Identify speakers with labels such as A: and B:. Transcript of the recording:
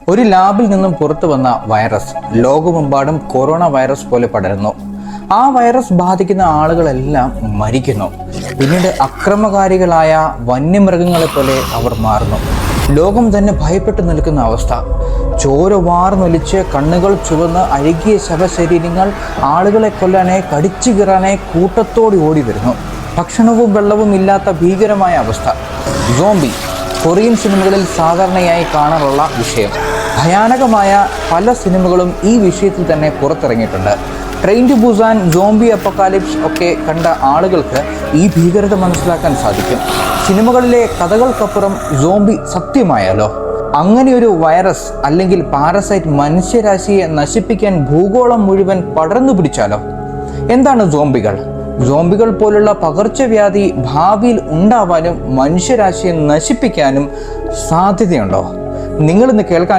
A: ഒരു ലാബിൽ നിന്നും പുറത്തു വന്ന വൈറസ് ലോകമെമ്പാടും കൊറോണ വൈറസ് പോലെ പടരുന്നു. ആ വൈറസ് ബാധിക്കുന്ന ആളുകളെല്ലാം മരിക്കുന്നു. പിന്നീട് അക്രമകാരികളായ വന്യമൃഗങ്ങളെ പോലെ അവർ മാറുന്നു. ലോകം തന്നെ ഭയപ്പെട്ടു നിൽക്കുന്ന അവസ്ഥ. ചോര വാർന്നൊലിച്ച് കണ്ണുകൾ ചുവന്ന് അഴുകിയ ശവശരീരങ്ങൾ ആളുകളെ കൊല്ലാനായി കടിച്ചു കീറാനായി കൂട്ടത്തോടെ ഓടി വരുന്നു. ഭക്ഷണവും വെള്ളവും ഇല്ലാത്ത ഭീകരമായ അവസ്ഥ. സോംബി കൊറിയൻ സിനിമകളിൽ സാധാരണയായി കാണാറുള്ള വിഷയം. ഭയാനകമായ പല സിനിമകളും ഈ വിഷയത്തിൽ തന്നെ പുറത്തിറങ്ങിയിട്ടുണ്ട്. ട്രെയിൻ ടു ബുസാൻ, സോംബി അപ്പക്കാലിപ്സ് ഒക്കെ കണ്ട ആളുകൾക്ക് ഈ ഭീകരത മനസ്സിലാക്കാൻ സാധിക്കും. സിനിമകളിലെ കഥകൾക്കപ്പുറം സോംബി സത്യമായാലോ? അങ്ങനെയൊരു വൈറസ് അല്ലെങ്കിൽ പാരസൈറ്റ് മനുഷ്യരാശിയെ നശിപ്പിക്കാൻ ഭൂഗോളം മുഴുവൻ പടർന്നു പിടിച്ചാലോ? എന്താണ് സോംബികൾ? സോംബികൾ പോലുള്ള പകർച്ചവ്യാധി ഭാവിയിൽ ഉണ്ടാവാനും മനുഷ്യരാശിയെ നശിപ്പിക്കാനും സാധ്യതയുണ്ടോ? നിങ്ങളിന്ന് കേൾക്കാൻ